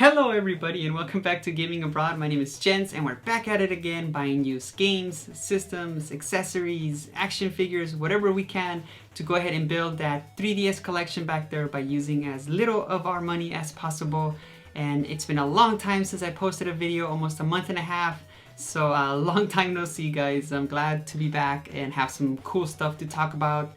Hello everybody and welcome back to Gaming Abroad. My name is Jens and we're back at it again buying used games, systems, accessories, action figures, whatever we can to go ahead and build that 3DS collection back there by using as little of our money as possible. And it's been a long time since I posted a video, almost a month and a half. So a long time no see, guys. I'm glad to be back and have some cool stuff to talk about.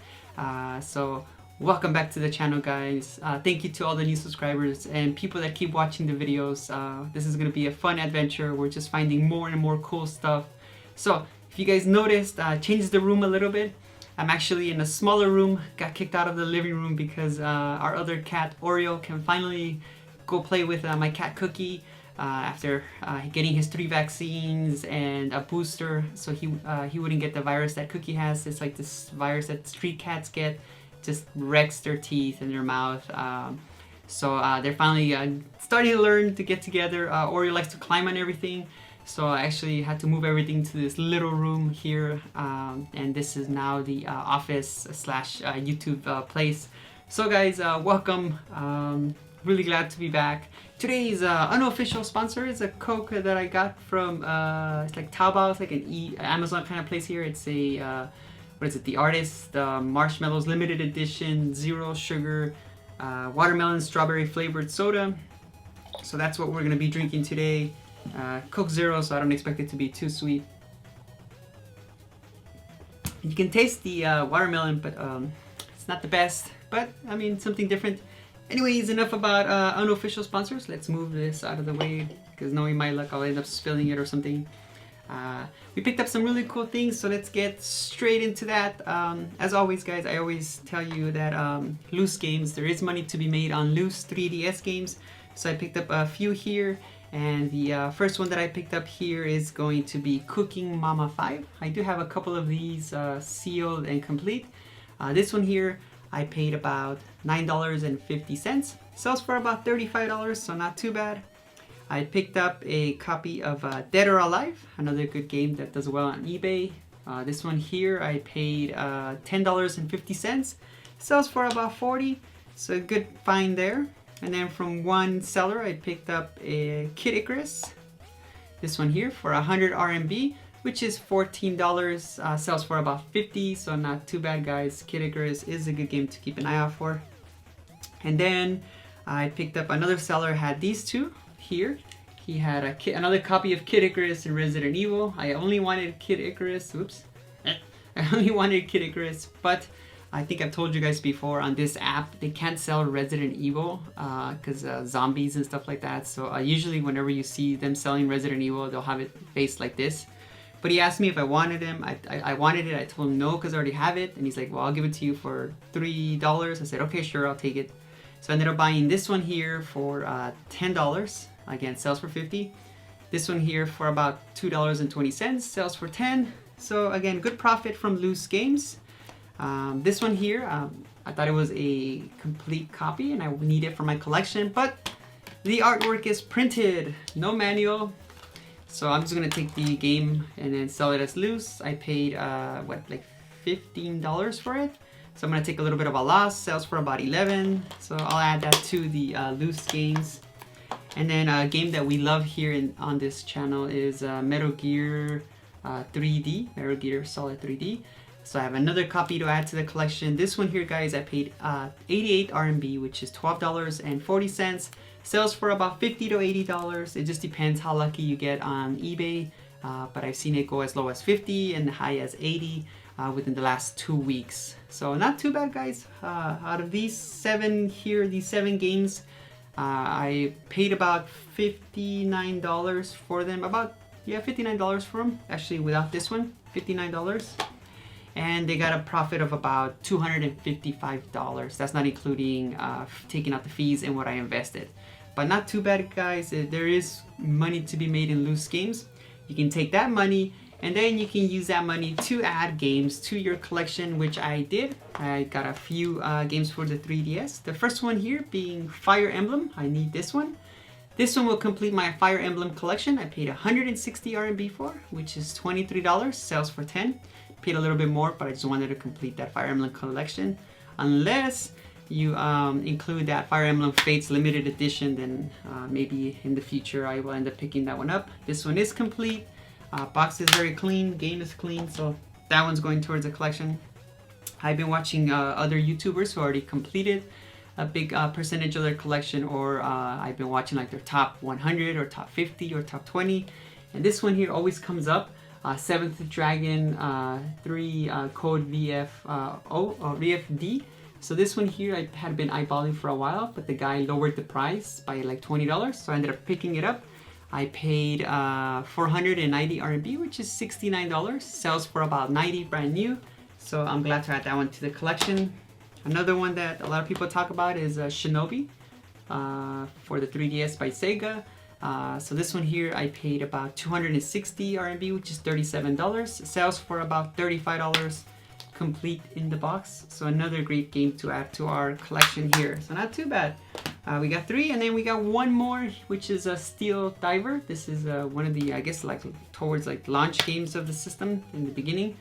Welcome back to the channel, guys. Thank you to all the new subscribers and people that keep watching the videos. This is going to be a fun adventure. We're just finding more and more cool stuff. So if you guys noticed, changed the room a little bit. I'm actually in a smaller room. Got kicked out of the living room because our other cat, Oreo, can finally go play with my cat Cookie after getting his 3 vaccines and a booster. So he wouldn't get the virus that Cookie has. It's like this virus that street cats get. Just wrecks their teeth and their mouth. They're finally starting to learn to get together. Oreo likes to climb on everything, so I actually had to move everything to this little room here, and this is now the office slash YouTube place. So guys, welcome. Really glad to be back. Today's unofficial sponsor is a Coke that I got from it's like Taobao. It's like an Amazon kind of place here. It's a what is it? The Artist Marshmallows Limited Edition Zero Sugar Watermelon Strawberry Flavored Soda. So that's what we're gonna be drinking today. Coke Zero, so I don't expect it to be too sweet. You can taste the watermelon, but it's not the best. But I mean, something different. Anyways, enough about unofficial sponsors. Let's move this out of the way because knowing my luck, I'll end up spilling it or something. We picked up some really cool things, so let's get straight into that. As always, guys, I always tell you that loose games, there is money to be made on loose 3DS games. So I picked up a few here, and the first one that I picked up here is going to be Cooking Mama 5. I do have a couple of these sealed and complete. This one here, I paid about $9.50. Sells for about $35, so not too bad. I picked up a copy of Dead or Alive, another good game that does well on eBay. This one here I paid $10.50. Sells for about $40, so a good find there. And then from one seller I picked up a Kid Icarus. This one here for 100 RMB, which is $14. Sells for about $50, so not too bad, guys. Kid Icarus is a good game to keep an eye out for. And then I picked up another seller, had these two. Here, he had another copy of Kid Icarus and Resident Evil. I only wanted Kid Icarus. Oops. I only wanted Kid Icarus, but I think I've told you guys before on this app, they can't sell Resident Evil because zombies and stuff like that. So usually whenever you see them selling Resident Evil, they'll have it faced like this. But he asked me if I wanted him. I wanted it. I told him no because I already have it. And he's like, well, I'll give it to you for $3. I said, okay, sure, I'll take it. So I ended up buying this one here for $10. Again, sells for $50. This one here for about $2.20. Sells for $10. So again, good profit from loose games. This one here, I thought it was a complete copy and I would need it for my collection, but the artwork is printed, no manual. So I'm just gonna take the game and then sell it as loose. I paid like $15 for it. So I'm gonna take a little bit of a loss. Sells for about $11. So I'll add that to the loose games. And then a game that we love here on this channel is Metal Gear 3D, Metal Gear Solid 3D. So I have another copy to add to the collection. This one here, guys, I paid 88 RMB, which is $12.40. Sells for about $50 to $80. It just depends how lucky you get on eBay. But I've seen it go as low as 50 and high as 80 within the last 2 weeks. So not too bad, guys. Out of these 7 here, these 7 games, I paid about $59 for them. $59 for them. Actually, without this one, $59. And they got a profit of about $255. That's not including taking out the fees and what I invested. But not too bad, guys. There is money to be made in loose games. You can take that money and then you can use that money to add games to your collection, which I did. I got a few games for the 3DS. The first one here being Fire Emblem. I need this one. This one will complete my Fire Emblem collection. I paid 160 RMB for, which is $23. Sells for 10. Paid a little bit more, but I just wanted to complete that Fire Emblem collection. Unless you include that Fire Emblem Fates limited edition, then maybe in the future I will end up picking that one up. This one is complete. Box is very clean, game is clean, so that one's going towards the collection. I've been watching other YouTubers who already completed a big percentage of their collection, or I've been watching like their top 100 or top 50 or top 20. And this one here always comes up. 7th Dragon 3 code VFD. So this one here I had been eyeballing for a while, but the guy lowered the price by like $20, so I ended up picking it up. I paid 490 RMB, which is $69. Sells for about 90 brand new. So I'm glad to add that one to the collection. Another one that a lot of people talk about is Shinobi for the 3DS by Sega. So this one here I paid about 260 RMB, which is $37. Sells for about $35 complete in the box. So another great game to add to our collection here. So not too bad. We got 3, and then we got one more, which is a Steel Diver. This is one of the, I guess, like towards like launch games of the system in the beginning.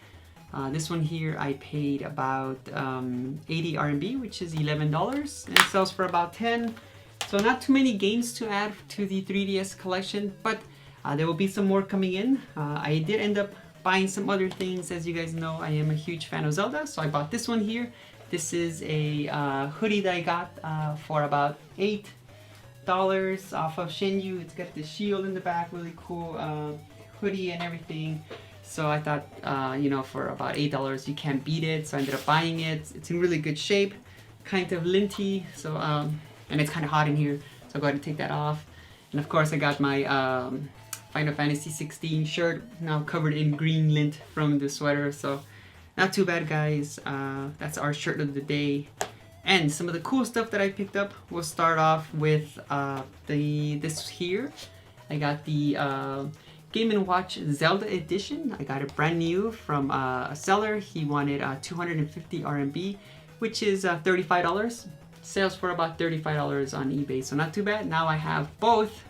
This one here I paid about 80 RMB, which is $11, and it sells for about 10. So not too many games to add to the 3DS collection, but there will be some more coming in. I did end up buying some other things. As you guys know, I am a huge fan of Zelda, so I bought this one here. This is a hoodie that I got for about $8 off of Shenyu. It's got the shield in the back, really cool hoodie and everything. So I thought, you know, for about $8 you can't beat it. So I ended up buying it. It's in really good shape, kind of linty. So and it's kind of hot in here, so I'll go ahead and take that off. And of course I got my Final Fantasy 16 shirt, now covered in green lint from the sweater. So not too bad, guys. That's our shirt of the day. And some of the cool stuff that I picked up, we'll start off with this here. I got the Game & Watch Zelda edition. I got it brand new from a seller. He wanted 250 RMB, which is $35. Sales for about $35 on eBay, so not too bad. Now I have both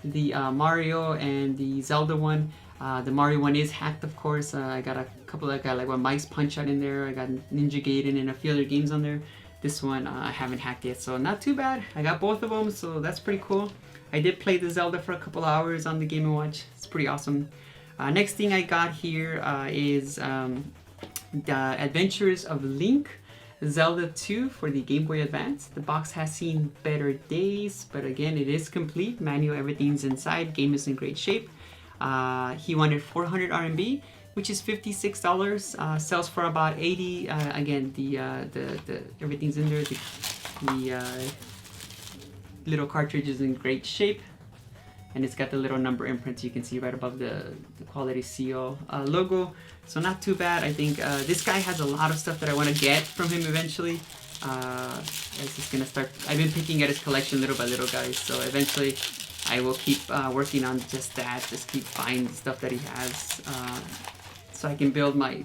the Mario and the Zelda one. The Mario one is hacked, of course. I got a couple. I got like one Mike's Punch Out in there. I got Ninja Gaiden and a few other games on there. This one I haven't hacked yet, so not too bad. I got both of them, so that's pretty cool. I did play the Zelda for a couple hours on the Game & Watch. It's pretty awesome. Next thing I got here is the Adventures of Link, Zelda 2 for the Game Boy Advance. The box has seen better days, but again, it is complete. Manual, everything's inside. Game is in great shape. He wanted 400 RMB, which is $56. Sells for about 80. Again, the everything's in there. The little cartridge is in great shape, and it's got the little number imprints you can see right above the quality seal logo. So not too bad. I think this guy has a lot of stuff that I want to get from him eventually. It's just gonna start. I've been picking at his collection little by little, guys. So eventually, I will keep working on just that. Just keep buying the stuff that he has, so I can build my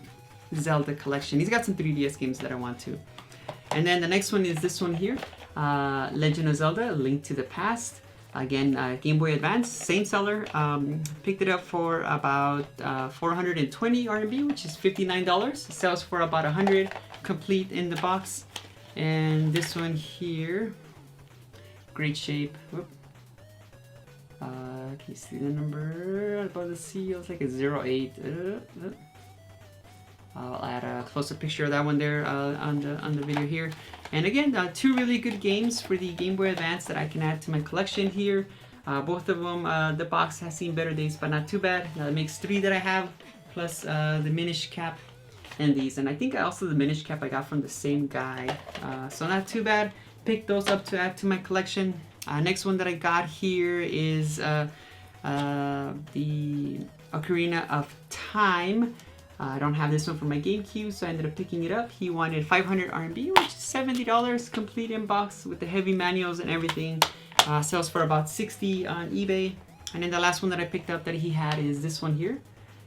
Zelda collection. He's got some 3DS games that I want to. And then the next one is this one here. Legend of Zelda: A Link to the Past. Again, Game Boy Advance, same seller. Picked it up for about 420 RMB, which is $59. Sells for about 100, complete in the box. And this one here, great shape. Whoop. Can you see the number above the seal? It's like a 08. I'll add a closer picture of that one there on the video here. And again, 2 really good games for the Game Boy Advance that I can add to my collection here. Both of them, the box has seen better days, but not too bad. That makes 3 that I have, plus the Minish Cap and these. And I think also the Minish Cap I got from the same guy. So not too bad. Pick those up to add to my collection. Next one that I got here is the Ocarina of Time. I don't have this one for my GameCube, so I ended up picking it up. He wanted 500 RMB, which is $70, complete in box with the heavy manuals and everything. Sells for about 60 on eBay. And then the last one that I picked up that he had is this one here.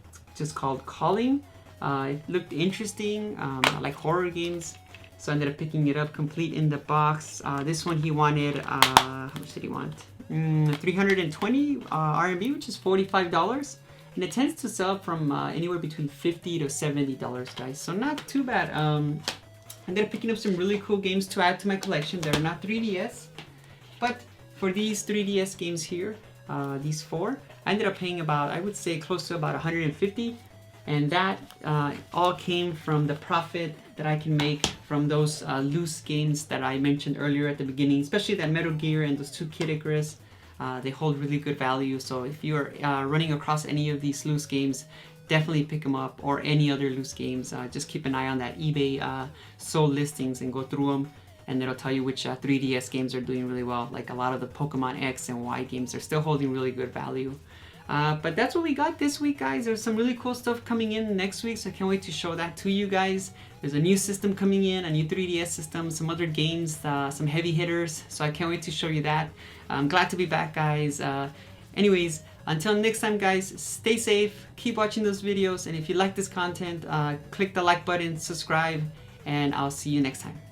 It's just called Calling. It looked interesting. I like horror games, so I ended up picking it up complete in the box. This one he wanted, how much did he want? 320 RMB, which is $45. And it tends to sell from anywhere between $50 to $70, guys. So not too bad. And ended up picking up some really cool games to add to my collection. They're not 3DS, but for these 3DS games here, these 4, I ended up paying about, I would say, close to about 150, and that all came from the profit that I can make from those loose games that I mentioned earlier at the beginning, especially that Metal Gear and those 2 Kid Icarus. They hold really good value, so if you're running across any of these loose games, definitely pick them up, or any other loose games. Just keep an eye on that eBay sold listings and go through them, and it'll tell you which 3DS games are doing really well. Like a lot of the Pokemon X and Y games are still holding really good value. But that's what we got this week, guys. There's some really cool stuff coming in next week, so I can't wait to show that to you guys. There's a new system coming in, a new 3DS system, some other games, some heavy hitters, so I can't wait to show you that. I'm glad to be back, guys. Anyways, until next time, guys, stay safe, keep watching those videos, and if you like this content, click the like button, subscribe, and I'll see you next time.